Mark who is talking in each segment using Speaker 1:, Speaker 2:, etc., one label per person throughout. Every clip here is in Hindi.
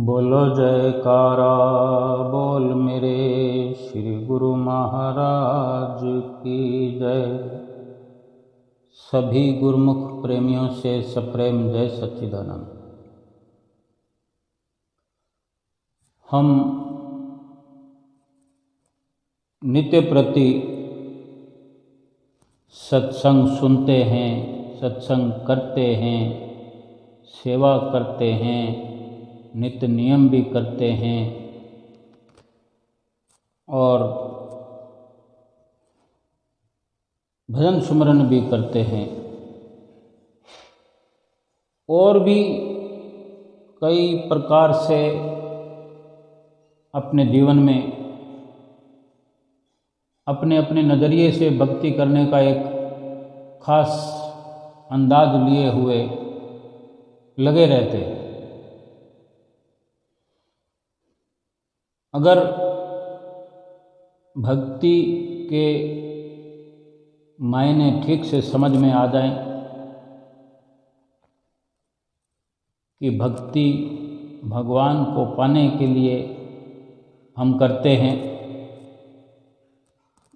Speaker 1: बोलो जयकारा बोल मेरे श्री गुरु महाराज की जय। सभी गुरुमुख प्रेमियों से सप्रेम जय सच्चिदानंद। हम नित्य प्रति सत्संग सुनते हैं, सत्संग करते हैं, सेवा करते हैं, नित्य नियम भी करते हैं और भजन सुमरन भी करते हैं और भी कई प्रकार से अपने जीवन में अपने अपने नज़रिए से भक्ति करने का एक खास अंदाज लिए हुए लगे रहते हैं। अगर भक्ति के मायने ठीक से समझ में आ जाएं कि भक्ति भगवान को पाने के लिए हम करते हैं,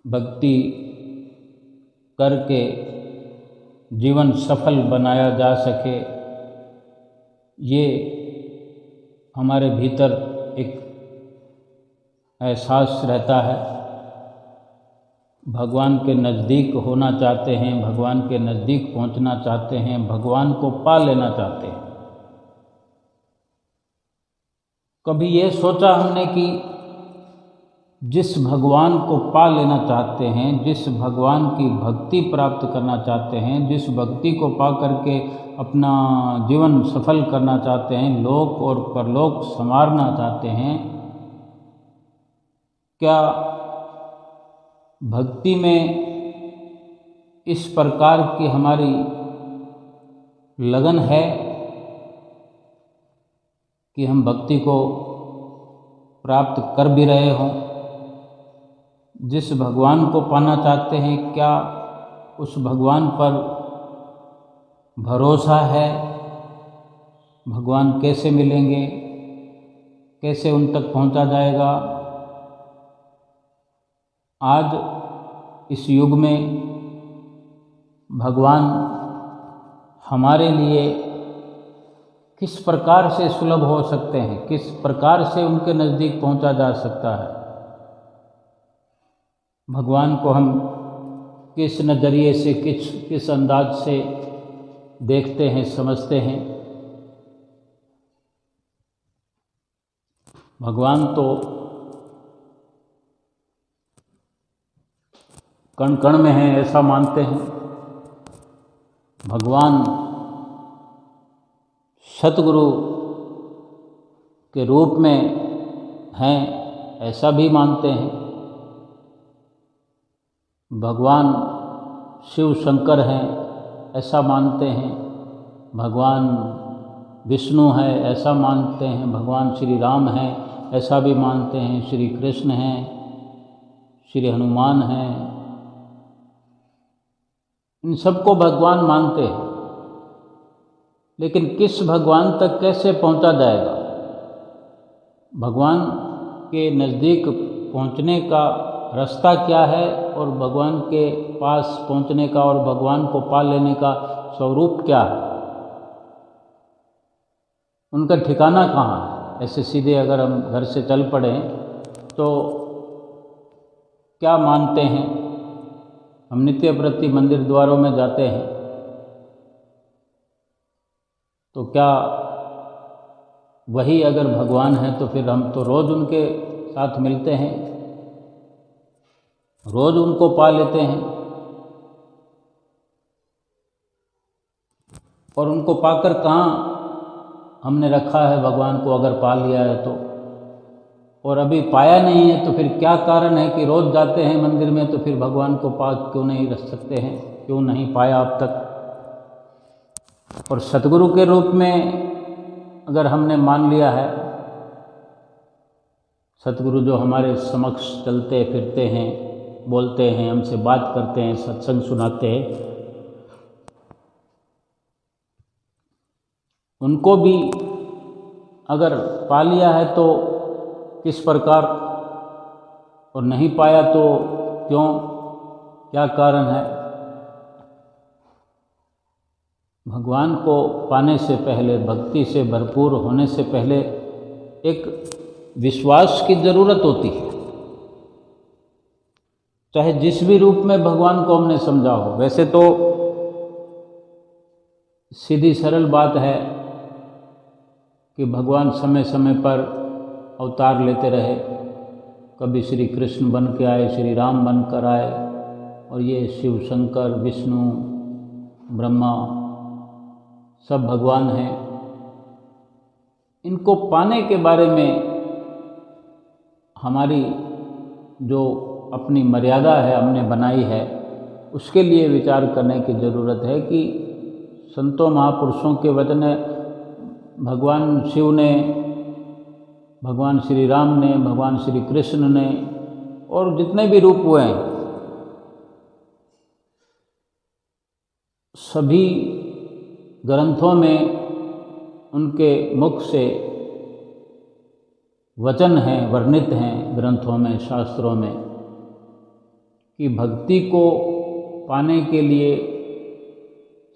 Speaker 1: भक्ति करके जीवन सफल बनाया जा सके, ये हमारे भीतर एक एहसास रहता है। भगवान के नज़दीक होना चाहते हैं, भगवान के नज़दीक पहुंचना चाहते हैं, भगवान को पा लेना चाहते हैं। कभी ये सोचा हमने कि जिस भगवान को पा लेना चाहते हैं, जिस भगवान की भक्ति प्राप्त करना चाहते हैं, जिस भक्ति को पा करके अपना जीवन सफल करना चाहते हैं, लोक और परलोक संवारना चाहते हैं, क्या भक्ति में इस प्रकार की हमारी लगन है कि हम भक्ति को प्राप्त कर भी रहे हों? जिस भगवान को पाना चाहते हैं, क्या उस भगवान पर भरोसा है? भगवान कैसे मिलेंगे, कैसे उन तक पहुंचा जाएगा? आज इस युग में भगवान हमारे लिए किस प्रकार से सुलभ हो सकते हैं, किस प्रकार से उनके नज़दीक पहुंचा जा सकता है? भगवान को हम किस नज़रिए से किस अंदाज से देखते हैं, समझते हैं? भगवान तो कण कण में है, ऐसा मानते हैं। भगवान सतगुरु के रूप में हैं, ऐसा भी मानते हैं। भगवान शिव शंकर हैं, ऐसा मानते हैं। भगवान विष्णु है, ऐसा मानते हैं। भगवान श्री राम हैं, ऐसा भी मानते हैं। श्री कृष्ण हैं, श्री हनुमान हैं, इन सबको भगवान मानते हैं। लेकिन किस भगवान तक कैसे पहुंचा जाएगा? भगवान के नज़दीक पहुंचने का रास्ता क्या है और भगवान के पास पहुंचने का और भगवान को पा लेने का स्वरूप क्या है? उनका ठिकाना कहाँ है? ऐसे सीधे अगर हम घर से चल पड़े तो क्या मानते हैं? हम नित्य प्रति मंदिर द्वारों में जाते हैं तो क्या वही अगर भगवान है तो फिर हम तो रोज़ उनके साथ मिलते हैं, रोज़ उनको पा लेते हैं और उनको पाकर कहाँ हमने रखा है भगवान को? अगर पा लिया है तो, और अभी पाया नहीं है तो फिर क्या कारण है कि रोज़ जाते हैं मंदिर में तो फिर भगवान को पा क्यों नहीं रख सकते हैं? क्यों नहीं पाया अब तक? और सतगुरु के रूप में अगर हमने मान लिया है, सतगुरु जो हमारे समक्ष चलते फिरते हैं, बोलते हैं, हमसे बात करते हैं, सत्संग सुनाते हैं, उनको भी अगर पा लिया है तो किस प्रकार, और नहीं पाया तो क्यों, क्या कारण है। भगवान को पाने से पहले, भक्ति से भरपूर होने से पहले एक विश्वास की ज़रूरत होती है। चाहे जिस भी रूप में भगवान को हमने समझा हो। वैसे तो सीधी सरल बात है कि भगवान समय समय पर अवतार लेते रहे। कभी श्री कृष्ण बन के आए, श्री राम बन कर आए, और ये शिव, शंकर, विष्णु, ब्रह्मा सब भगवान हैं। इनको पाने के बारे में हमारी जो अपनी मर्यादा है हमने बनाई है, उसके लिए विचार करने की ज़रूरत है कि संतों महापुरुषों के वचन, भगवान शिव ने, भगवान श्री राम ने, भगवान श्री कृष्ण ने, और जितने भी रूप हुए हैं, सभी ग्रंथों में उनके मुख से वचन हैं, वर्णित हैं ग्रंथों में, शास्त्रों में, कि भक्ति को पाने के लिए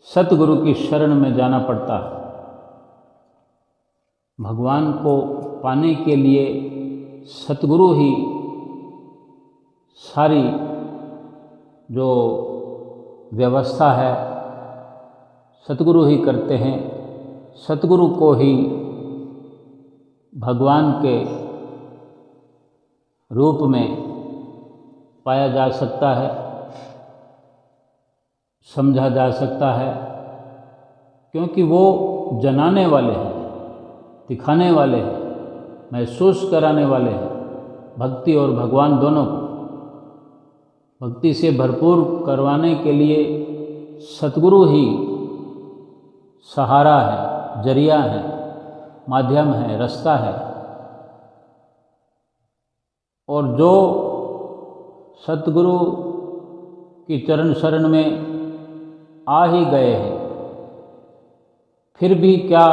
Speaker 1: सतगुरु की शरण में जाना पड़ता है। भगवान को पाने के लिए सतगुरु ही सारी जो व्यवस्था है सतगुरु ही करते हैं। सतगुरु को ही भगवान के रूप में पाया जा सकता है, समझा जा सकता है, क्योंकि वो जनाने वाले हैं, दिखाने वाले हैं, महसूस कराने वाले हैं भक्ति और भगवान दोनों को। भक्ति से भरपूर करवाने के लिए सतगुरु ही सहारा है, जरिया है, माध्यम है, रास्ता है। और जो सतगुरु की चरण शरण में आ ही गए हैं, फिर भी क्या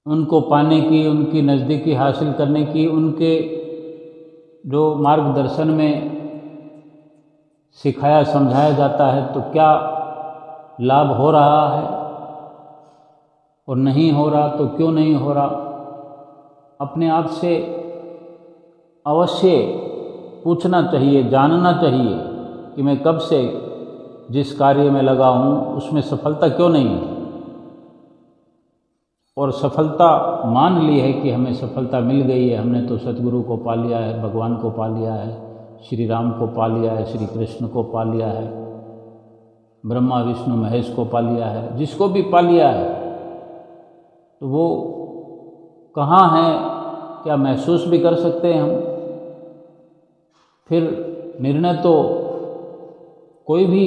Speaker 1: उनको पाने की, उनकी नज़दीकी हासिल करने की, उनके जो मार्गदर्शन में सिखाया समझाया जाता है, तो क्या लाभ हो रहा है, और नहीं हो रहा तो क्यों नहीं हो रहा। अपने आप से अवश्य पूछना चाहिए, जानना चाहिए कि मैं कब से जिस कार्य में लगा हूँ उसमें सफलता क्यों नहीं है, और सफलता मान ली है कि हमें सफलता मिल गई है, हमने तो सतगुरु को पा लिया है, भगवान को पा लिया है, श्री राम को पा लिया है, श्री कृष्ण को पा लिया है, ब्रह्मा विष्णु महेश को पा लिया है। जिसको भी पा लिया है तो वो कहाँ है, क्या महसूस भी कर सकते हैं हम। फिर निर्णय तो कोई भी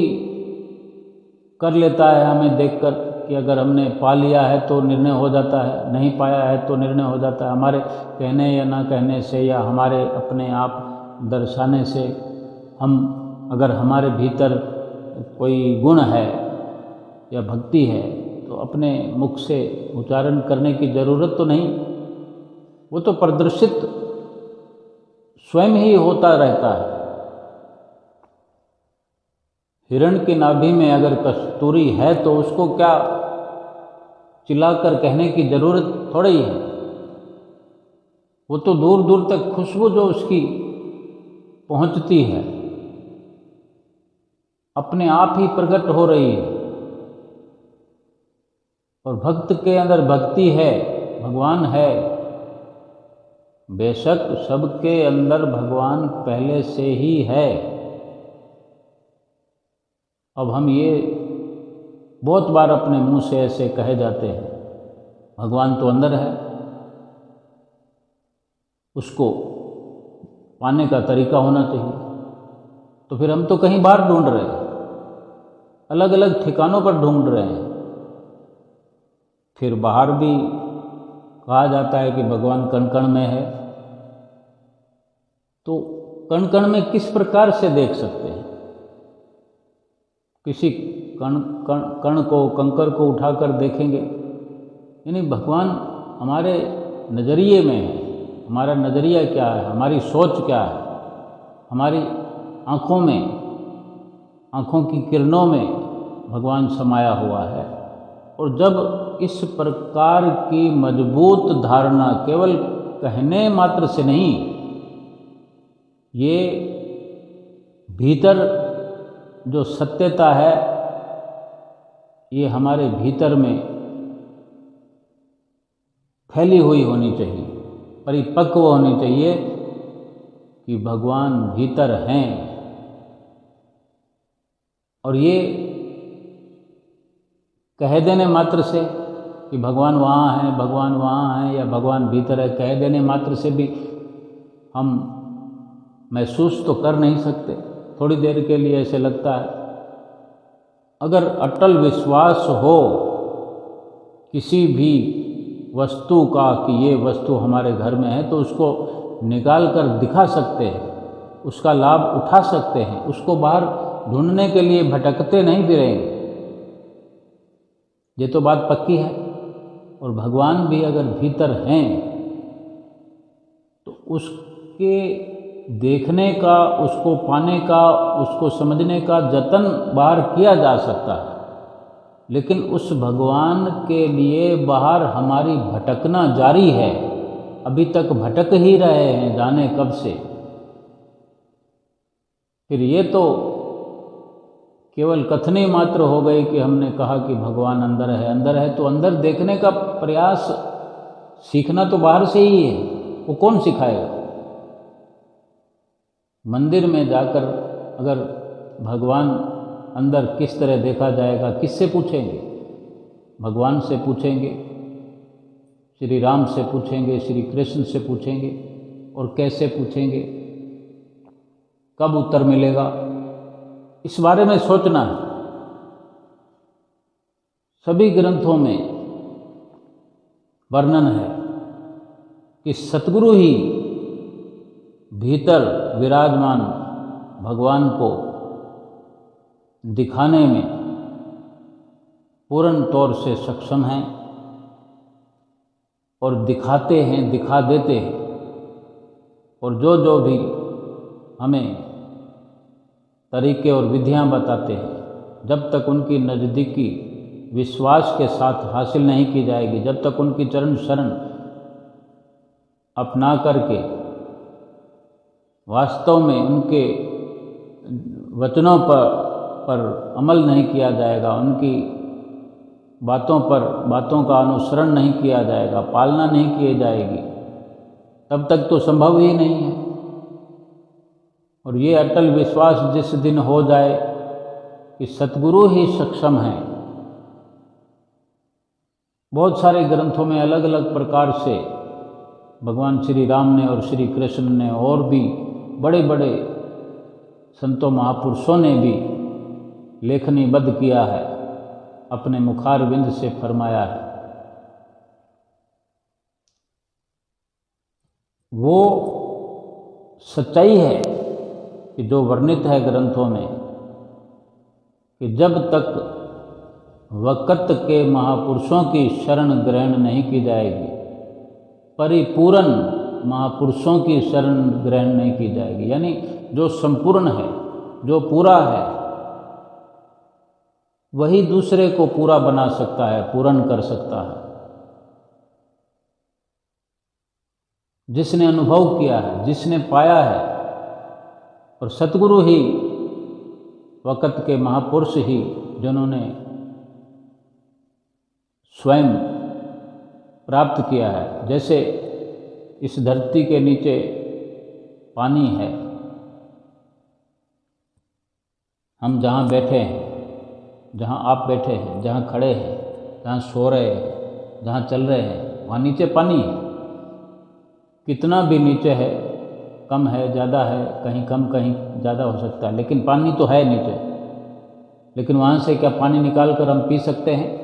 Speaker 1: कर लेता है हमें देखकर कि अगर हमने पा लिया है तो निर्णय हो जाता है, नहीं पाया है तो निर्णय हो जाता है। हमारे कहने या ना कहने से, या हमारे अपने आप दर्शाने से, हम अगर हमारे भीतर कोई गुण है या भक्ति है तो अपने मुख से उच्चारण करने की ज़रूरत तो नहीं, वो तो प्रदर्शित स्वयं ही होता रहता है। हिरण की नाभि में अगर कस्तूरी है तो उसको क्या चिल्लाकर कहने की ज़रूरत थोड़ी है। वो तो दूर दूर तक खुशबू जो उसकी पहुंचती है अपने आप ही प्रकट हो रही है। और भक्त के अंदर भक्ति है, भगवान है। बेशक सबके अंदर भगवान पहले से ही है। अब हम ये बहुत बार अपने मुंह से ऐसे कहे जाते हैं, भगवान तो अंदर है, उसको पाने का तरीका होना चाहिए। तो फिर हम तो कहीं बाहर ढूंढ रहे हैं, अलग अलग ठिकानों पर ढूंढ रहे हैं। फिर बाहर भी कहा जाता है कि भगवान कण कण में है, तो कण कण में किस प्रकार से देख सकते हैं। किसी कण को, कंकर को उठाकर देखेंगे यानी भगवान हमारे नज़रिए में है। हमारा नज़रिया क्या है, हमारी सोच क्या है, हमारी आँखों में, आँखों की किरणों में भगवान समाया हुआ है। और जब इस प्रकार की मजबूत धारणा केवल कहने मात्र से नहीं, ये भीतर जो सत्यता है ये हमारे भीतर में फैली हुई होनी चाहिए, परिपक्व होनी चाहिए कि भगवान भीतर हैं। और ये कह देने मात्र से कि भगवान वहाँ है, भगवान वहाँ है या भगवान भीतर है, कह देने मात्र से भी हम महसूस तो कर नहीं सकते। थोड़ी देर के लिए ऐसे लगता है। अगर अटल विश्वास हो किसी भी वस्तु का कि ये वस्तु हमारे घर में है, तो उसको निकाल कर दिखा सकते हैं, उसका लाभ उठा सकते हैं, उसको बाहर ढूंढने के लिए भटकते नहीं फिरेंगे। ये तो बात पक्की है। और भगवान भी अगर भीतर हैं तो उसके देखने का, उसको पाने का, उसको समझने का जतन बाहर किया जा सकता है, लेकिन उस भगवान के लिए बाहर हमारी भटकना जारी है। अभी तक भटक ही रहे हैं, जाने कब से। फिर ये तो केवल कथनी मात्र हो गई कि हमने कहा कि भगवान अंदर है। अंदर है तो अंदर देखने का प्रयास सीखना तो बाहर से ही है, वो कौन सिखाएगा? मंदिर में जाकर अगर भगवान अंदर किस तरह देखा जाएगा, किससे पूछेंगे? भगवान से पूछेंगे, श्री राम से पूछेंगे, श्री कृष्ण से पूछेंगे। और कैसे पूछेंगे, कब उत्तर मिलेगा, इस बारे में सोचना है। सभी ग्रंथों में वर्णन है कि सतगुरु ही भीतर विराजमान भगवान को दिखाने में पूर्ण तौर से सक्षम हैं और दिखाते हैं, दिखा देते हैं। और जो जो भी हमें तरीके और विधियां बताते हैं, जब तक उनकी नज़दीकी विश्वास के साथ हासिल नहीं की जाएगी, जब तक उनकी चरण शरण अपना करके वास्तव में उनके वचनों पर अमल नहीं किया जाएगा, उनकी बातों का अनुसरण नहीं किया जाएगा, पालना नहीं की जाएगी, तब तक तो संभव ही नहीं है। और ये अटल विश्वास जिस दिन हो जाए कि सतगुरु ही सक्षम हैं। बहुत सारे ग्रंथों में अलग अलग प्रकार से भगवान श्री राम ने और श्री कृष्ण ने और भी बड़े बड़े संतों महापुरुषों ने भी लेखनीबद्ध किया है, अपने मुखारविंद से फरमाया है। वो सच्चाई है कि जो वर्णित है ग्रंथों में कि जब तक वक़्त के महापुरुषों की शरण ग्रहण नहीं की जाएगी, परिपूर्ण महापुरुषों की शरण ग्रहण नहीं की जाएगी, यानी जो संपूर्ण है, जो पूरा है, वही दूसरे को पूरा बना सकता है, पूर्ण कर सकता है। जिसने अनुभव किया है, जिसने पाया है। और सतगुरु ही, वक़्त के महापुरुष ही, जिन्होंने स्वयं प्राप्त किया है। जैसे इस धरती के नीचे पानी है, हम जहाँ बैठे हैं, जहाँ आप बैठे हैं, जहाँ खड़े हैं, जहाँ सो रहे हैं, जहाँ चल रहे हैं, वहाँ नीचे पानी है। कितना भी नीचे है, कम है, ज़्यादा है, कहीं कम कहीं ज़्यादा हो सकता है, लेकिन पानी तो है नीचे। लेकिन वहाँ से क्या पानी निकाल कर हम पी सकते हैं?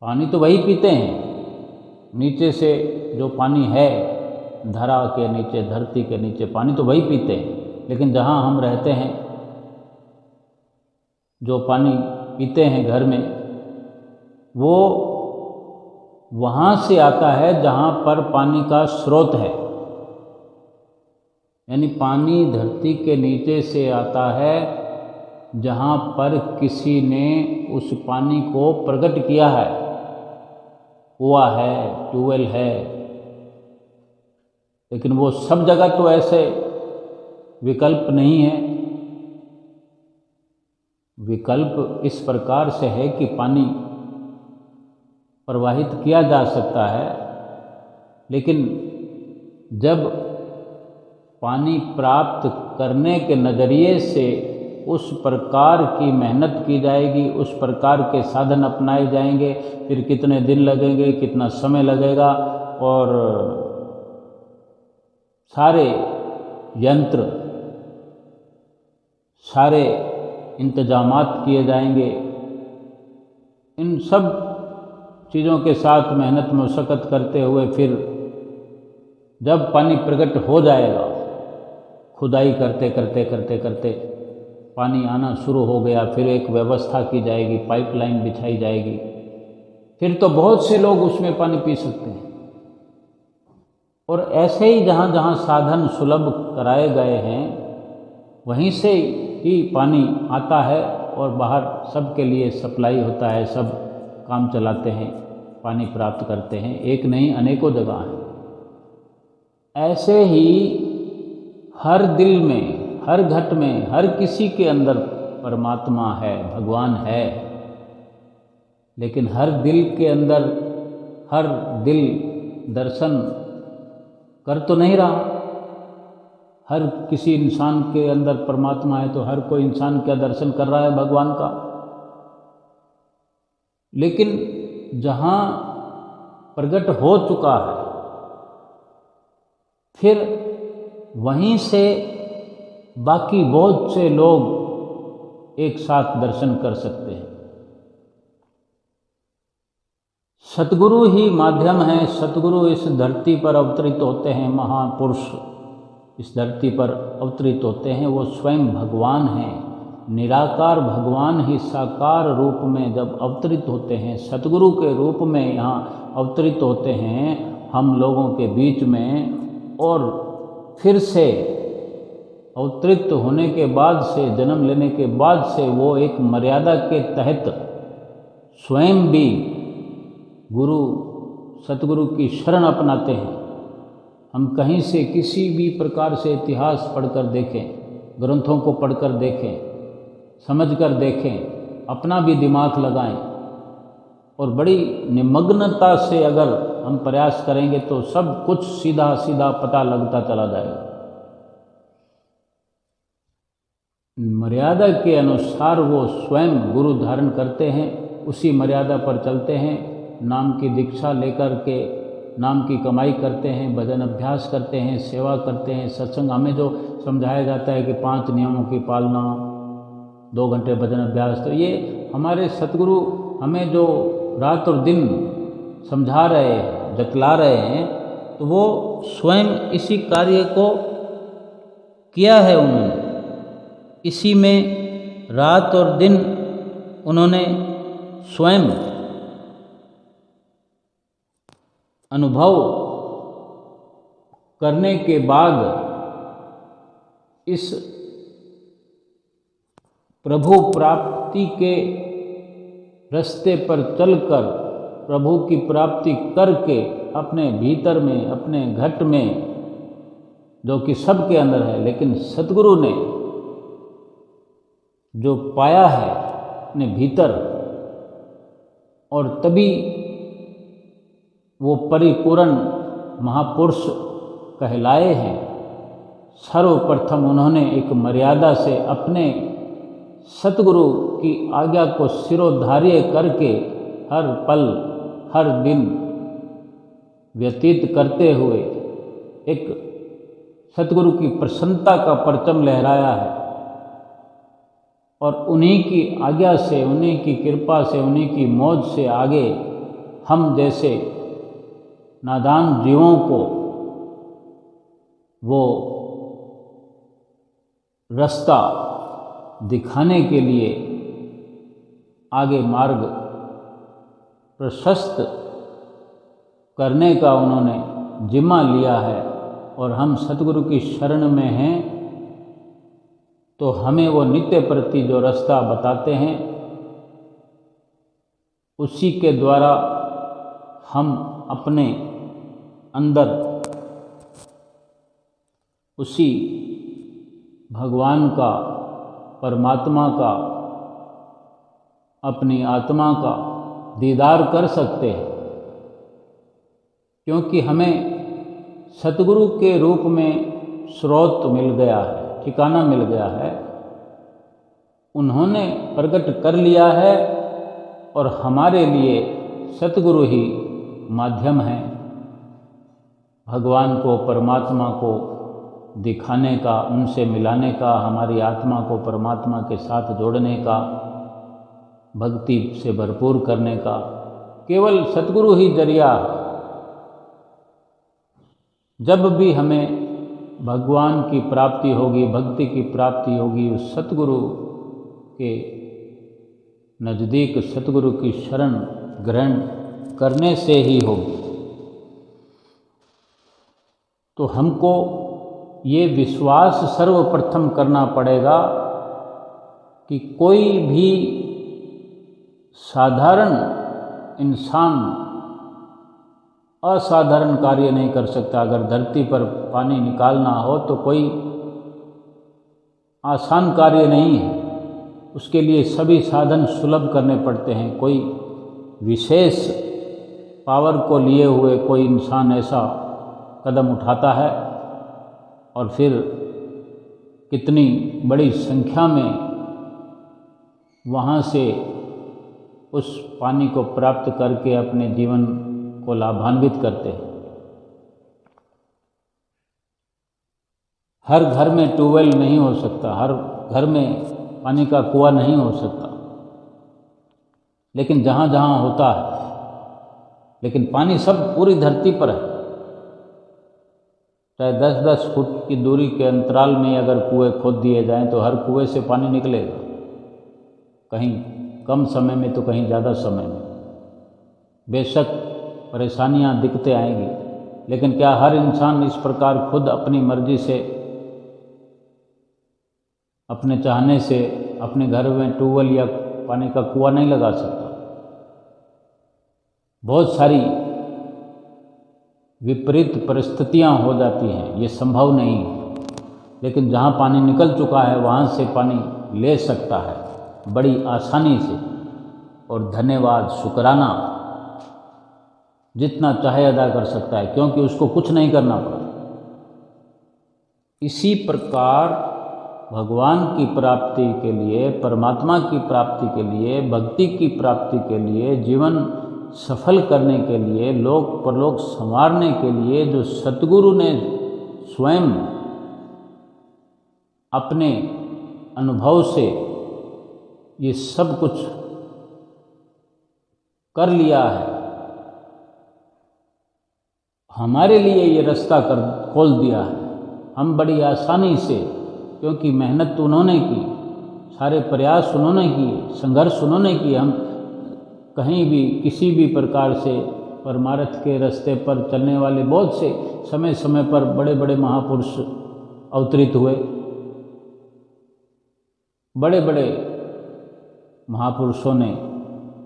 Speaker 1: पानी तो वही पीते हैं। नीचे से जो पानी है, धरा के नीचे, धरती के नीचे, पानी तो वही पीते हैं। लेकिन जहाँ हम रहते हैं, जो पानी पीते हैं घर में, वो वहाँ से आता है जहाँ पर पानी का स्रोत है, यानी पानी धरती के नीचे से आता है जहाँ पर किसी ने उस पानी को प्रकट किया है, कुआं है, ट्यूबवेल है। लेकिन वो सब जगह तो ऐसे विकल्प नहीं है। विकल्प इस प्रकार से है कि पानी प्रवाहित किया जा सकता है, लेकिन जब पानी प्राप्त करने के नज़रिए से उस प्रकार की मेहनत की जाएगी, उस प्रकार के साधन अपनाए जाएंगे, फिर कितने दिन लगेंगे, कितना समय लगेगा, और सारे यंत्र, सारे इंतजामात किए जाएंगे। इन सब चीज़ों के साथ मेहनत मशक्क़त करते हुए फिर जब पानी प्रकट हो जाएगा, खुदाई करते करते करते करते पानी आना शुरू हो गया, फिर एक व्यवस्था की जाएगी, पाइपलाइन बिछाई जाएगी, फिर तो बहुत से लोग उसमें पानी पी सकते हैं। और ऐसे ही जहाँ जहाँ साधन सुलभ कराए गए हैं वहीं से ही पानी आता है और बाहर सबके लिए सप्लाई होता है, सब काम चलाते हैं, पानी प्राप्त करते हैं। एक नहीं, अनेकों जगह हैं। ऐसे ही हर दिल में, हर घट में, हर किसी के अंदर परमात्मा है, भगवान है। लेकिन हर दिल के अंदर हर दिल दर्शन कर तो नहीं रहा। हर किसी इंसान के अंदर परमात्मा है तो हर कोई इंसान क्या दर्शन कर रहा है भगवान का। लेकिन जहाँ प्रकट हो चुका है, फिर वहीं से बाकी बहुत से लोग एक साथ दर्शन कर सकते हैं। सतगुरु ही माध्यम हैं। सतगुरु इस धरती पर अवतरित होते हैं, महापुरुष इस धरती पर अवतरित होते हैं। वो स्वयं भगवान हैं। निराकार भगवान ही साकार रूप में जब अवतरित होते हैं, सतगुरु के रूप में यहाँ अवतरित होते हैं हम लोगों के बीच में, और फिर से अवतरित होने के बाद से, जन्म लेने के बाद से वो एक मर्यादा के तहत स्वयं भी गुरु सतगुरु की शरण अपनाते हैं। हम कहीं से किसी भी प्रकार से इतिहास पढ़कर देखें, ग्रंथों को पढ़कर देखें, समझकर देखें, अपना भी दिमाग लगाएं, और बड़ी निमग्नता से अगर हम प्रयास करेंगे तो सब कुछ सीधा सीधा पता लगता चला जाएगा। मर्यादा के अनुसार वो स्वयं गुरु धारण करते हैं, उसी मर्यादा पर चलते हैं, नाम की दीक्षा लेकर के नाम की कमाई करते हैं, भजन अभ्यास करते हैं, सेवा करते हैं, सत्संग। हमें जो समझाया जाता है कि 5 नियमों की पालना, 2 घंटे भजन अभ्यास, तो ये हमारे सतगुरु हमें जो रात और दिन समझा रहे हैं, जतला रहे हैं, तो वो स्वयं इसी कार्य को किया है उन्होंने। इसी में रात और दिन उन्होंने स्वयं अनुभव करने के बाद इस प्रभु प्राप्ति के रास्ते पर चलकर, प्रभु की प्राप्ति करके अपने भीतर में, अपने घट में, जो कि सबके अंदर है, लेकिन सतगुरु ने जो पाया है अपने भीतर, और तभी वो परिपूर्ण महापुरुष कहलाए हैं। सर्वप्रथम उन्होंने एक मर्यादा से अपने सतगुरु की आज्ञा को शिरोधार्य करके हर पल, हर दिन व्यतीत करते हुए एक सतगुरु की प्रसन्नता का परचम लहराया है। और उन्हीं की आज्ञा से, उन्हीं की कृपा से, उन्हीं की मौज से आगे हम जैसे नादान जीवों को वो रास्ता दिखाने के लिए आगे मार्ग प्रशस्त करने का उन्होंने जिम्मा लिया है और हम सतगुरु की शरण में हैं, तो हमें वो नित्य प्रति जो रास्ता बताते हैं उसी के द्वारा हम अपने अंदर उसी भगवान का, परमात्मा का, अपनी आत्मा का दीदार कर सकते हैं। क्योंकि हमें सतगुरु के रूप में स्रोत मिल गया है, ठिकाना मिल गया है, उन्होंने प्रकट कर लिया है और हमारे लिए सतगुरु ही माध्यम है भगवान को, परमात्मा को दिखाने का, उनसे मिलाने का, हमारी आत्मा को परमात्मा के साथ जोड़ने का, भक्ति से भरपूर करने का। केवल सतगुरु ही जरिया। जब भी हमें भगवान की प्राप्ति होगी, भक्ति की प्राप्ति होगी, उस सतगुरु के नज़दीक, सतगुरु की शरण ग्रहण करने से ही होगी। तो हमको ये विश्वास सर्वप्रथम करना पड़ेगा कि कोई भी साधारण इंसान असाधारण कार्य नहीं कर सकता। अगर धरती पर पानी निकालना हो तो कोई आसान कार्य नहीं है, उसके लिए सभी साधन सुलभ करने पड़ते हैं। कोई विशेष पावर को लिए हुए कोई इंसान ऐसा कदम उठाता है और फिर कितनी बड़ी संख्या में वहाँ से उस पानी को प्राप्त करके अपने जीवन को लाभान्वित करते हैं। हर घर में ट्यूबवेल नहीं हो सकता, हर घर में पानी का कुआं नहीं हो सकता, लेकिन जहाँ जहाँ होता है, लेकिन पानी सब पूरी धरती पर है। चाहे 10-10 फुट की दूरी के अंतराल में अगर कुएं खोद दिए जाएं तो हर कुएं से पानी निकलेगा, कहीं कम समय में तो कहीं ज़्यादा समय में। बेशक परेशानियां, दिक्कतें आएंगी, लेकिन क्या हर इंसान इस प्रकार खुद अपनी मर्जी से, अपने चाहने से अपने घर में ट्यूबवेल या पानी का कुआं नहीं लगा सकता? बहुत सारी विपरीत परिस्थितियां हो जाती हैं, ये संभव नहीं है। लेकिन जहाँ पानी निकल चुका है वहाँ से पानी ले सकता है बड़ी आसानी से, और धन्यवाद, शुक्राना जितना चाहे अदा कर सकता है, क्योंकि उसको कुछ नहीं करना पड़ा। इसी प्रकार भगवान की प्राप्ति के लिए, परमात्मा की प्राप्ति के लिए, भक्ति की प्राप्ति के लिए, जीवन सफल करने के लिए, लोक परलोक संवारने के लिए जो सतगुरु ने स्वयं अपने अनुभव से ये सब कुछ कर लिया है, हमारे लिए ये रास्ता खोल दिया है। हम बड़ी आसानी से, क्योंकि मेहनत उन्होंने की, सारे प्रयास उन्होंने किए, संघर्ष उन्होंने किए, हम कहीं भी किसी भी प्रकार से परमार्थ के रास्ते पर चलने वाले बहुत से समय समय पर बड़े बड़े महापुरुष अवतरित हुए। बड़े बड़े महापुरुषों ने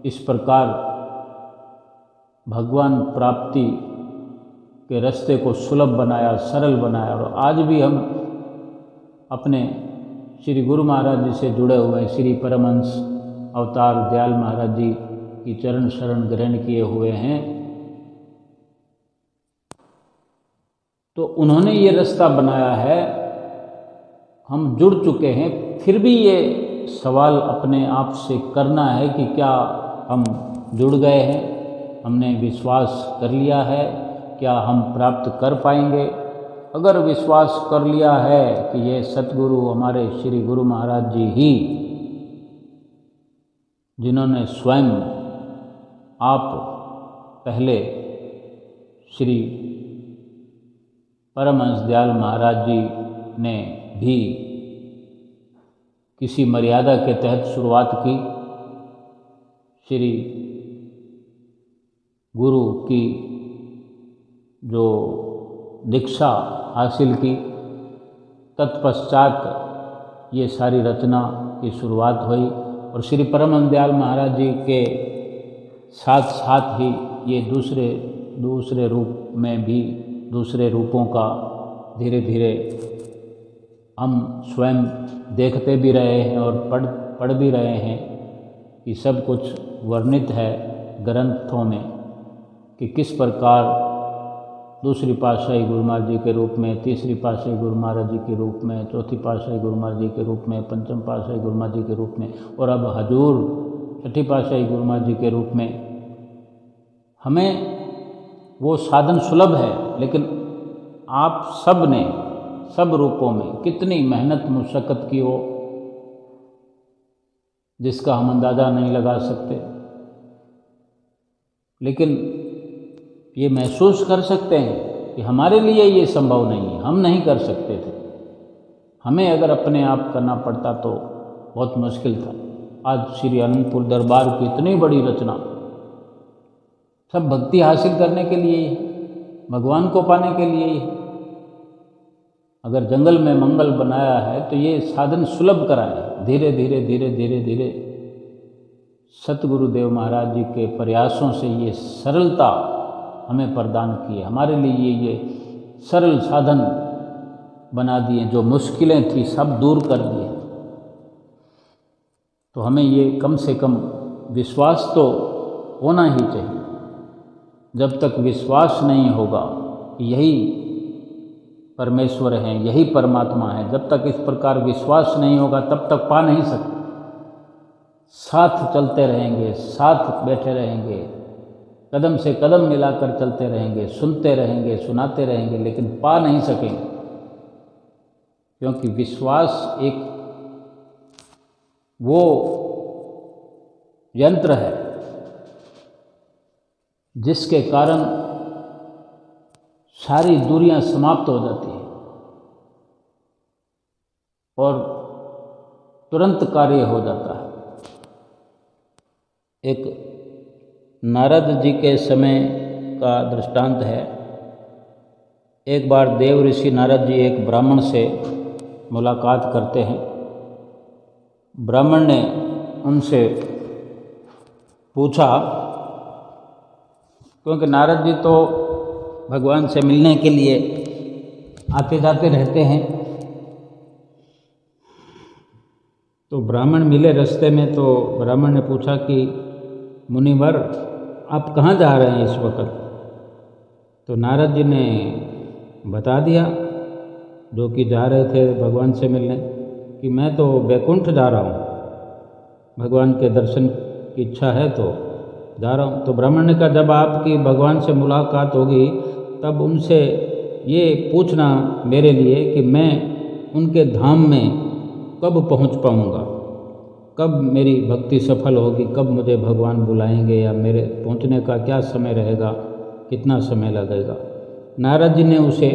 Speaker 1: इस प्रकार भगवान प्राप्ति के रास्ते को सुलभ बनाया, सरल बनाया। और आज भी हम अपने श्री गुरु महाराज जी से जुड़े हुए हैं। श्री परमहंस अवतार दयाल महाराज जी की चरण शरण ग्रहण किए हुए हैं। तो उन्होंने ये रास्ता बनाया है, हम जुड़ चुके हैं। फिर भी ये सवाल अपने आप से करना है कि क्या हम जुड़ गए हैं, हमने विश्वास कर लिया है, क्या हम प्राप्त कर पाएंगे? अगर विश्वास कर लिया है कि ये सतगुरु हमारे श्री गुरु महाराज जी ही, जिन्होंने स्वयं आप पहले श्री परमहंस दयाल महाराज जी ने भी किसी मर्यादा के तहत शुरुआत की, श्री गुरु की जो दीक्षा हासिल की, तत्पश्चात ये सारी रचना की शुरुआत हुई और श्री परम दयाल महाराज जी के साथ साथ ही ये दूसरे रूप में भी दूसरे रूपों का धीरे धीरे हम स्वयं देखते भी रहे हैं और पढ़ भी रहे हैं कि सब कुछ वर्णित है ग्रंथों में कि किस प्रकार दूसरी पातशाही गुरु महाराज जी के रूप में, तीसरी पातशाही गुरु महाराज जी के रूप में, चौथी पातशाही गुरु महाराज जी के रूप में, पंचम पातशाही गुरु महाराज जी के रूप में और अब हजूर छठी पातशाही गुरु महाराज जी के रूप में हमें वो साधन सुलभ है। लेकिन आप सब ने सब रूपों में कितनी मेहनत मुशक्क़त की हो जिसका हम अंदाज़ा नहीं लगा सकते, लेकिन ये महसूस कर सकते हैं कि हमारे लिए ये संभव नहीं है, हम नहीं कर सकते थे। हमें अगर अपने आप करना पड़ता तो बहुत मुश्किल था। आज श्री अनंतपुर दरबार की इतनी बड़ी रचना सब भक्ति हासिल करने के लिए ही, भगवान को पाने के लिए ही। अगर जंगल में मंगल बनाया है तो ये साधन सुलभ कराए, धीरे धीरे धीरे धीरे धीरे सतगुरुदेव महाराज जी के प्रयासों से ये सरलता हमें प्रदान की है। हमारे लिए ये सरल साधन बना दिए, जो मुश्किलें थी सब दूर कर दिए। तो हमें ये कम से कम विश्वास तो होना ही चाहिए। जब तक विश्वास नहीं होगा कि यही परमेश्वर हैं, यही परमात्मा है, जब तक इस प्रकार विश्वास नहीं होगा तब तक पा नहीं सकते। साथ चलते रहेंगे, साथ बैठे रहेंगे, कदम से कदम मिलाकर चलते रहेंगे, सुनते रहेंगे, सुनाते रहेंगे, लेकिन पा नहीं सकेंगे। क्योंकि विश्वास एक वो यंत्र है जिसके कारण सारी दूरियां समाप्त हो जाती हैं और तुरंत कार्य हो जाता है। एक नारद जी के समय का दृष्टांत है। एक बार देव ऋषि नारद जी एक ब्राह्मण से मुलाकात करते हैं। ब्राह्मण ने उनसे पूछा, क्योंकि नारद जी तो भगवान से मिलने के लिए आते जाते रहते हैं, तो ब्राह्मण मिले रास्ते में। तो ब्राह्मण ने पूछा कि मुनिवर आप कहाँ जा रहे हैं इस वक्त? तो नारद जी ने बता दिया जो कि जा रहे थे भगवान से मिलने, कि मैं तो वैकुंठ जा रहा हूँ, भगवान के दर्शन की इच्छा है तो जा रहा हूँ। तो ब्राह्मण ने कहा, जब आपकी भगवान से मुलाकात होगी तब उनसे ये पूछना मेरे लिए कि मैं उनके धाम में कब पहुँच पाऊँगा, कब मेरी भक्ति सफल होगी, कब मुझे भगवान बुलाएंगे, या मेरे पहुँचने का क्या समय रहेगा, कितना समय लगेगा। नारद जी ने उसे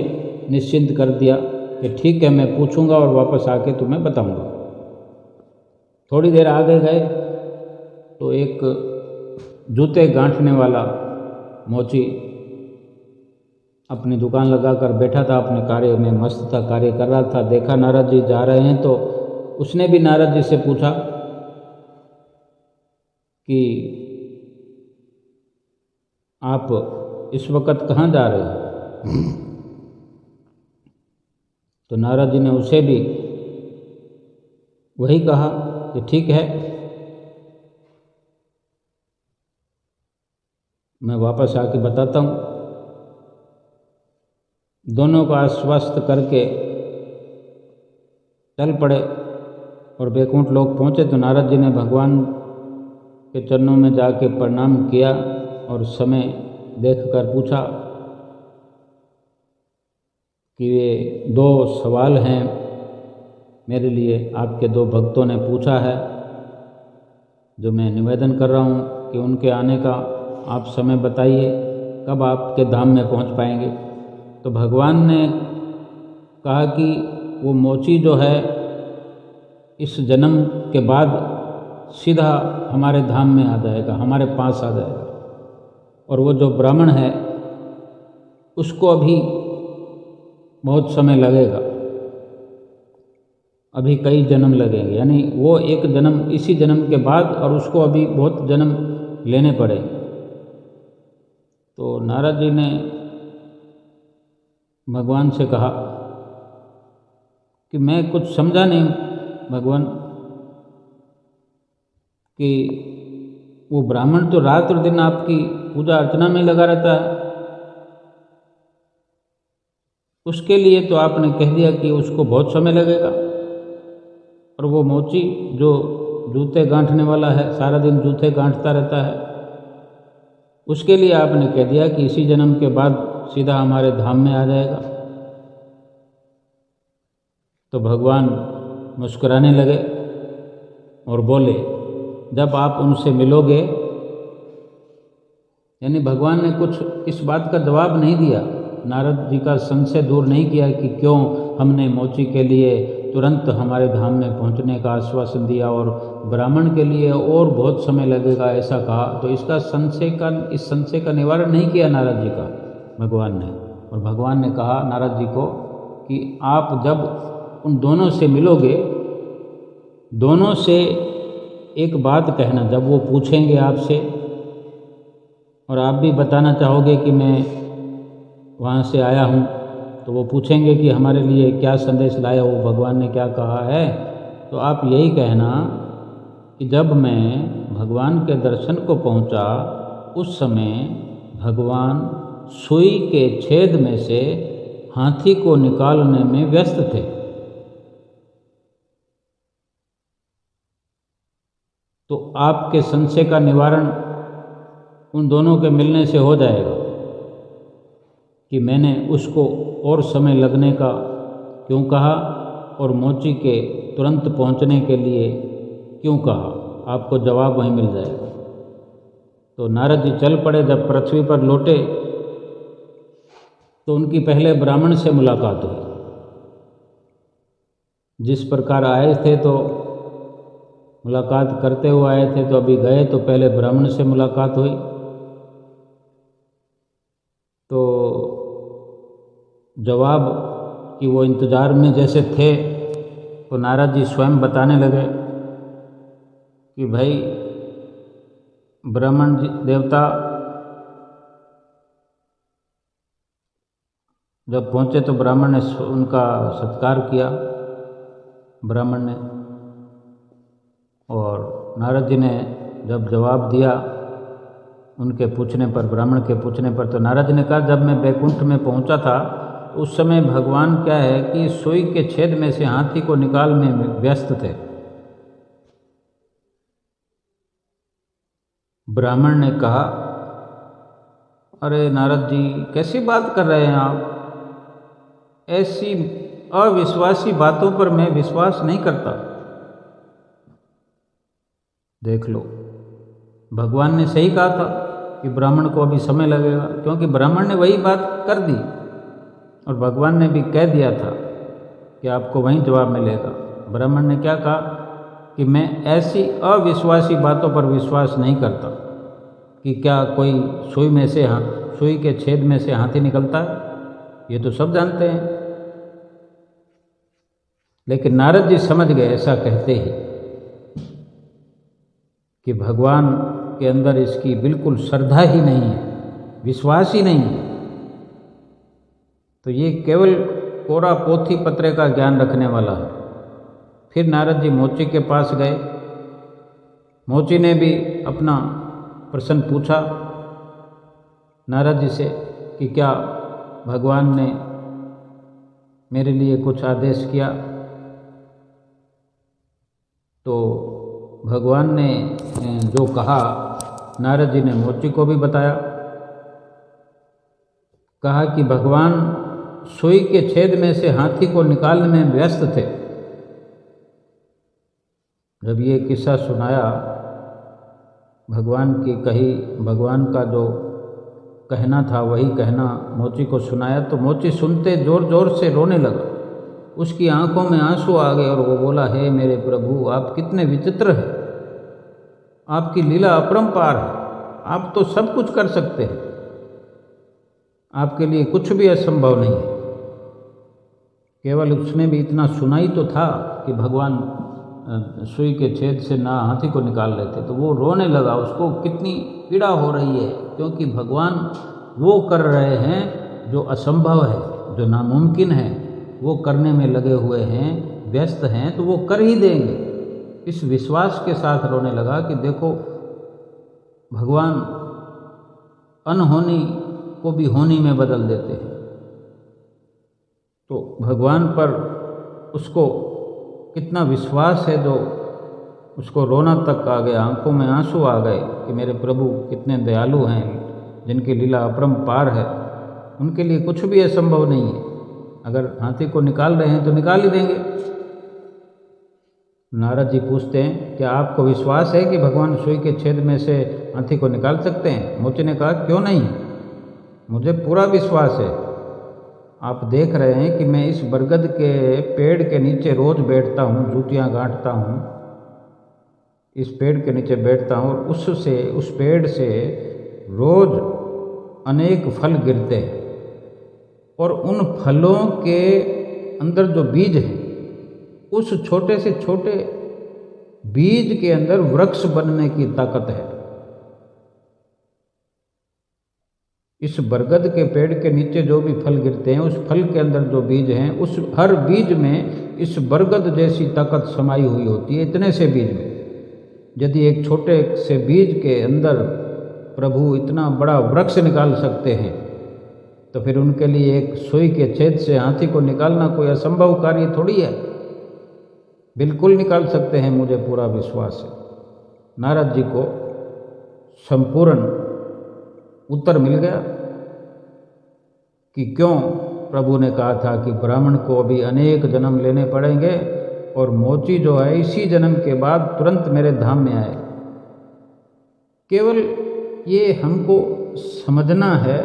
Speaker 1: निश्चिंत कर दिया कि ठीक है, मैं पूछूंगा और वापस आके तुम्हें बताऊंगा। थोड़ी देर आगे गए तो एक जूते गांठने वाला मोची अपनी दुकान लगाकर बैठा था, अपने कार्य में मस्त था, कार्य कर रहा था। देखा नारद जी जा रहे हैं तो उसने भी नारद जी से पूछा कि आप इस वक्त कहाँ जा रहे हैं? तो नारद जी ने उसे भी वही कहा कि ठीक है, मैं वापस आके बताता हूँ। दोनों को आश्वस्त करके चल पड़े और वैकुंठ लोक पहुँचे। तो नारद जी ने भगवान के चरणों में जाके प्रणाम किया और समय देखकर पूछा कि ये 2 सवाल हैं मेरे लिए, आपके 2 भक्तों ने पूछा है, जो मैं निवेदन कर रहा हूँ कि उनके आने का आप समय बताइए, कब आपके धाम में पहुँच पाएंगे। तो भगवान ने कहा कि वो मोची जो है इस जन्म के बाद सीधा हमारे धाम में आ जाएगा, हमारे पास आ जाएगा। और वो जो ब्राह्मण है उसको अभी बहुत समय लगेगा, अभी कई जन्म लगेंगे, यानी वो एक जन्म इसी जन्म के बाद और उसको अभी बहुत जन्म लेने पड़े। तो नारद जी ने भगवान से कहा कि मैं कुछ समझा नहीं भगवान, कि वो ब्राह्मण तो रात और दिन आपकी पूजा अर्चना में लगा रहता है, उसके लिए तो आपने कह दिया कि उसको बहुत समय लगेगा, और वो मोची जो जूते गांठने वाला है, सारा दिन जूते गांठता रहता है, उसके लिए आपने कह दिया कि इसी जन्म के बाद सीधा हमारे धाम में आ जाएगा। तो भगवान मुस्कुराने लगे और बोले, जब आप उनसे मिलोगे, यानी भगवान ने कुछ इस बात का जवाब नहीं दिया, नारद जी का संशय दूर नहीं किया कि क्यों हमने मोची के लिए तुरंत हमारे धाम में पहुंचने का आश्वासन दिया और ब्राह्मण के लिए और बहुत समय लगेगा ऐसा कहा। तो इस संशय का निवारण नहीं किया नारद जी का भगवान ने। और भगवान ने कहा नारद जी को कि आप जब उन दोनों से मिलोगे, दोनों से एक बात कहना, जब वो पूछेंगे आपसे और आप भी बताना चाहोगे कि मैं वहाँ से आया हूँ, तो वो पूछेंगे कि हमारे लिए क्या संदेश लाया हो, भगवान ने क्या कहा है, तो आप यही कहना कि जब मैं भगवान के दर्शन को पहुँचा उस समय भगवान सुई के छेद में से हाथी को निकालने में व्यस्त थे। तो आपके संशय का निवारण उन दोनों के मिलने से हो जाएगा कि मैंने उसको और समय लगने का क्यों कहा और मोची के तुरंत पहुंचने के लिए क्यों कहा, आपको जवाब वहीं मिल जाएगा। तो नारद जी चल पड़े। जब पृथ्वी पर लौटे तो उनकी पहले ब्राह्मण से मुलाकात हुई। जिस प्रकार आए थे तो मुलाकात करते हुए आए थे, तो अभी गए तो पहले ब्राह्मण से मुलाकात हुई। तो जवाब कि वो इंतज़ार में जैसे थे, तो नारद जी स्वयं बताने लगे कि भाई ब्राह्मण देवता जब पहुँचे तो ब्राह्मण ने उनका सत्कार किया, ब्राह्मण ने। और नारद जी ने जब जवाब दिया उनके पूछने पर, ब्राह्मण के पूछने पर, तो नारद जी ने कहा जब मैं वैकुंठ में पहुंचा था उस समय भगवान क्या है कि सुई के छेद में से हाथी को निकालने में व्यस्त थे। ब्राह्मण ने कहा, अरे नारद जी कैसी बात कर रहे हैं आप, ऐसी अविश्वासी बातों पर मैं विश्वास नहीं करता। देख लो, भगवान ने सही कहा था कि ब्राह्मण को अभी समय लगेगा, क्योंकि ब्राह्मण ने वही बात कर दी और भगवान ने भी कह दिया था कि आपको वहीं जवाब मिलेगा। ब्राह्मण ने क्या कहा कि मैं ऐसी अविश्वासी बातों पर विश्वास नहीं करता कि क्या कोई सुई के छेद में से हाथी निकलता है, ये तो सब जानते हैं। लेकिन नारद जी समझ गए ऐसा कहते ही कि भगवान के अंदर इसकी बिल्कुल श्रद्धा ही नहीं है, विश्वास ही नहीं है। तो ये केवल कोरा पोथी पत्रे का ज्ञान रखने वाला है। फिर नारद जी मोची के पास गए। मोची ने भी अपना प्रश्न पूछा नारद जी से कि क्या भगवान ने मेरे लिए कुछ आदेश किया। तो भगवान ने जो कहा नारद जी ने मोची को भी बताया। कहा कि भगवान सुई के छेद में से हाथी को निकालने में व्यस्त थे। जब ये किस्सा सुनाया, भगवान का जो कहना था वही कहना मोची को सुनाया, तो मोची सुनते जोर जोर से रोने लगा। उसकी आंखों में आंसू आ गए और वो बोला, हे मेरे प्रभु, आप कितने विचित्र हैं, आपकी लीला अपरंपार है, आप तो सब कुछ कर सकते हैं, आपके लिए कुछ भी असंभव नहीं है। केवल उसने भी इतना सुना ही तो था कि भगवान सुई के छेद से ना हाथी को निकाल लेते, तो वो रोने लगा। उसको कितनी पीड़ा हो रही है, क्योंकि भगवान वो कर रहे हैं जो असंभव है, जो नामुमकिन है, वो करने में लगे हुए हैं, व्यस्त हैं, तो वो कर ही देंगे। इस विश्वास के साथ रोने लगा कि देखो भगवान अनहोनी को भी होनी में बदल देते हैं। तो भगवान पर उसको कितना विश्वास है, जो उसको रोना तक आ गया, आंखों में आंसू आ गए कि मेरे प्रभु कितने दयालु हैं, जिनकी लीला अपरंपार है, उनके लिए कुछ भी असंभव नहीं है। अगर हाथी को निकाल रहे हैं तो निकाल ही देंगे। नारद जी पूछते हैं, क्या आपको विश्वास है कि भगवान सुई के छेद में से हाथी को निकाल सकते हैं? मोची ने कहा, क्यों नहीं, मुझे पूरा विश्वास है। आप देख रहे हैं कि मैं इस बरगद के पेड़ के नीचे रोज बैठता हूँ, जूतियाँ गांठता हूँ, इस पेड़ के नीचे बैठता हूँ, और उस पेड़ से रोज अनेक फल गिरते हैं, और उन फलों के अंदर जो बीज है, उस छोटे से छोटे बीज के अंदर वृक्ष बनने की ताकत है। इस बरगद के पेड़ के नीचे जो भी फल गिरते हैं, उस फल के अंदर जो बीज हैं, उस हर बीज में इस बरगद जैसी ताकत समाई हुई होती है। इतने से बीज में यदि एक छोटे से बीज के अंदर प्रभु इतना बड़ा वृक्ष निकाल सकते हैं, तो फिर उनके लिए एक सुई के छेद से हाथी को निकालना कोई असंभव कार्य थोड़ी है। बिल्कुल निकाल सकते हैं, मुझे पूरा विश्वास है। नारद जी को संपूर्ण उत्तर मिल गया कि क्यों प्रभु ने कहा था कि ब्राह्मण को अभी अनेक जन्म लेने पड़ेंगे, और मोची जो है इसी जन्म के बाद तुरंत मेरे धाम में आए। केवल ये हमको समझना है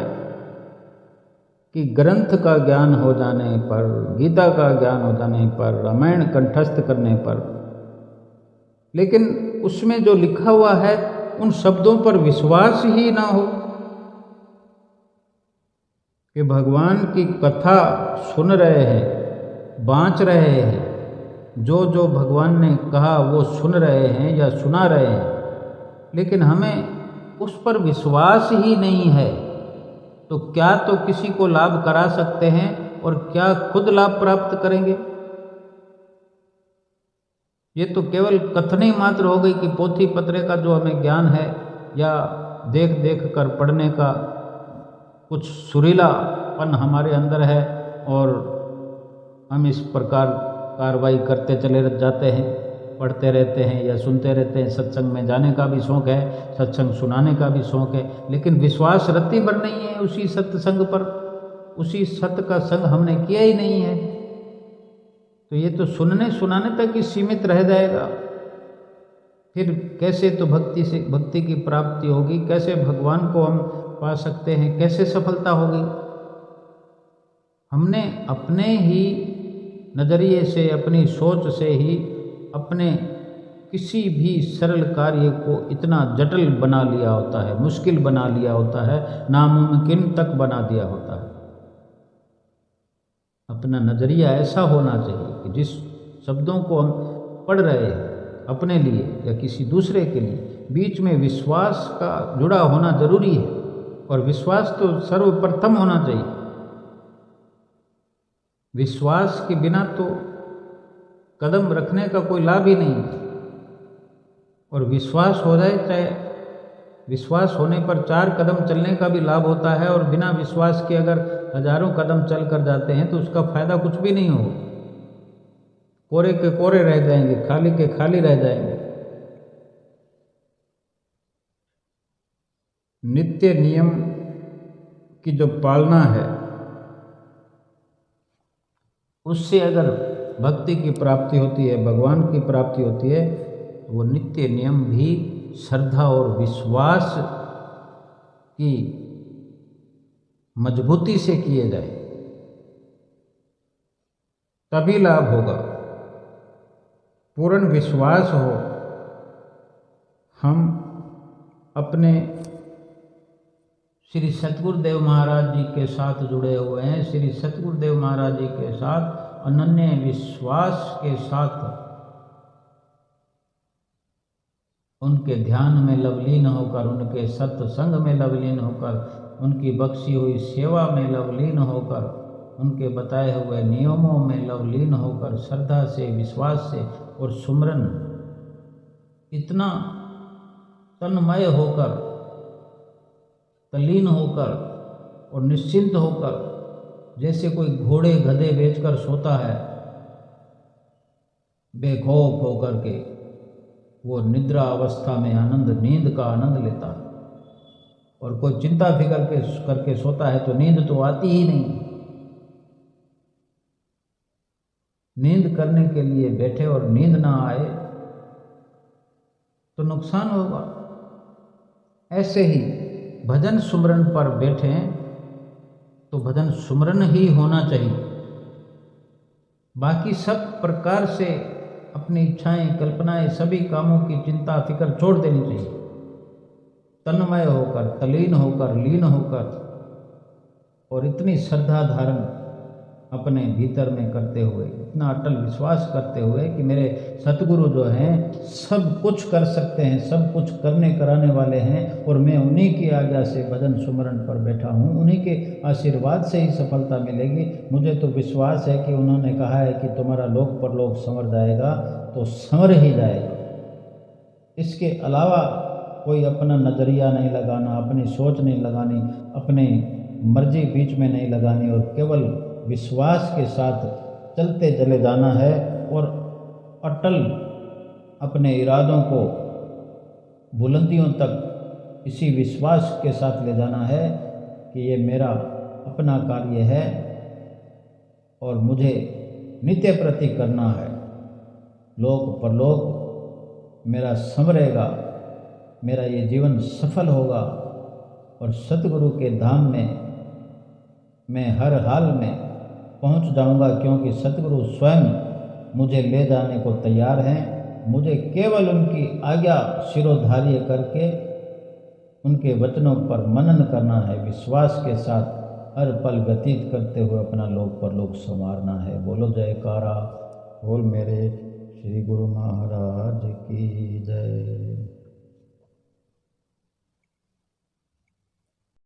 Speaker 1: कि ग्रंथ का ज्ञान हो जाने पर, गीता का ज्ञान हो जाने पर, रामायण कंठस्थ करने पर, लेकिन उसमें जो लिखा हुआ है उन शब्दों पर विश्वास ही ना हो कि भगवान की कथा सुन रहे हैं, बाँच रहे हैं, जो जो भगवान ने कहा वो सुन रहे हैं या सुना रहे हैं, लेकिन हमें उस पर विश्वास ही नहीं है, तो क्या तो किसी को लाभ करा सकते हैं और क्या खुद लाभ प्राप्त करेंगे। ये तो केवल कथनी मात्र हो गई कि पोथी पत्रे का जो हमें ज्ञान है, या देख देख कर पढ़ने का कुछ सुरीलापन हमारे अंदर है, और हम इस प्रकार कार्रवाई करते चले जाते हैं, पढ़ते रहते हैं या सुनते रहते हैं। सत्संग में जाने का भी शौक़ है, सत्संग सुनाने का भी शौक़ है, लेकिन विश्वास रत्ती भर नहीं है उसी सत्संग पर, उसी सत्य का संग हमने किया ही नहीं है। तो ये तो सुनने सुनाने तक ही सीमित रह जाएगा। फिर कैसे तो भक्ति की प्राप्ति होगी, कैसे भगवान को हम पा सकते हैं, कैसे सफलता होगी। हमने अपने ही नज़रिए से, अपनी सोच से ही अपने किसी भी सरल कार्य को इतना जटिल बना लिया होता है, मुश्किल बना लिया होता है, नामुमकिन तक बना दिया होता है। अपना नज़रिया ऐसा होना चाहिए कि जिस शब्दों को हम पढ़ रहे हैं अपने लिए या किसी दूसरे के लिए, बीच में विश्वास का जुड़ा होना जरूरी है, और विश्वास तो सर्वप्रथम होना चाहिए। विश्वास के बिना तो कदम रखने का कोई लाभ ही नहीं। और विश्वास हो जाए, चाहे विश्वास होने पर 4 कदम चलने का भी लाभ होता है, और बिना विश्वास के अगर हजारों कदम चल कर जाते हैं तो उसका फायदा कुछ भी नहीं हो। कोरे के कोरे रह जाएंगे, खाली के खाली रह जाएंगे। नित्य नियम की जो पालना है, उससे अगर भक्ति की प्राप्ति होती है, भगवान की प्राप्ति होती है, तो वो नित्य नियम भी श्रद्धा और विश्वास की मजबूती से किए जाए, तभी लाभ होगा। पूर्ण विश्वास हो, हम अपने श्री सतगुरुदेव महाराज जी के साथ जुड़े हुए हैं, श्री सतगुरुदेव महाराज जी के साथ अनन्य विश्वास के साथ उनके ध्यान में लवलीन होकर, उनके सत्संग में लवलीन होकर, उनकी बख्शी हुई सेवा में लवलीन होकर, उनके बताए हुए नियमों में लवलीन होकर, श्रद्धा से, विश्वास से और सुमरन इतना तन्मय होकर, तल्लीन होकर और निश्चिंत होकर, जैसे कोई घोड़े गधे बेचकर सोता है बेखौफ होकर के, वो निद्रा अवस्था में आनंद, नींद का आनंद लेता है। और कोई चिंता फिकर करके सोता है तो नींद तो आती ही नहीं। नींद करने के लिए बैठे और नींद ना आए तो नुकसान होगा। ऐसे ही भजन सुमरन पर बैठे तो भजन सुमरन ही होना चाहिए। बाकी सब प्रकार से अपनी इच्छाएं, कल्पनाएं, सभी कामों की चिंता फिक्र छोड़ देनी चाहिए। तन्मय होकर, तलीन होकर, लीन होकर और इतनी श्रद्धा धारण अपने भीतर में करते हुए, इतना अटल विश्वास करते हुए कि मेरे सतगुरु जो हैं सब कुछ कर सकते हैं, सब कुछ करने कराने वाले हैं और मैं उन्हीं की आज्ञा से भजन सुमरन पर बैठा हूँ, उन्हीं के आशीर्वाद से ही सफलता मिलेगी। मुझे तो विश्वास है कि उन्होंने कहा है कि तुम्हारा लोक परलोक संवर जाएगा, तो संवर ही जाएगा। इसके अलावा कोई अपना नज़रिया नहीं लगाना, अपनी सोच नहीं लगानी, अपनी मर्जी बीच में नहीं लगानी और केवल विश्वास के साथ चलते चले जाना है और अटल अपने इरादों को बुलंदियों तक इसी विश्वास के साथ ले जाना है कि ये मेरा अपना कार्य है और मुझे नित्य प्रति करना है। लोक परलोक मेरा संवरेगा, मेरा ये जीवन सफल होगा और सतगुरु के धाम में मैं हर हाल में पहुंच जाऊंगा, क्योंकि सतगुरु स्वयं मुझे ले जाने को तैयार हैं। मुझे केवल उनकी आज्ञा शिरोधार्य करके उनके वचनों पर मनन करना है, विश्वास के साथ हर पल व्यतीत करते हुए अपना लोक परलोक संवारना है। बोलो जयकारा, बोल मेरे श्री गुरु महाराज की जय।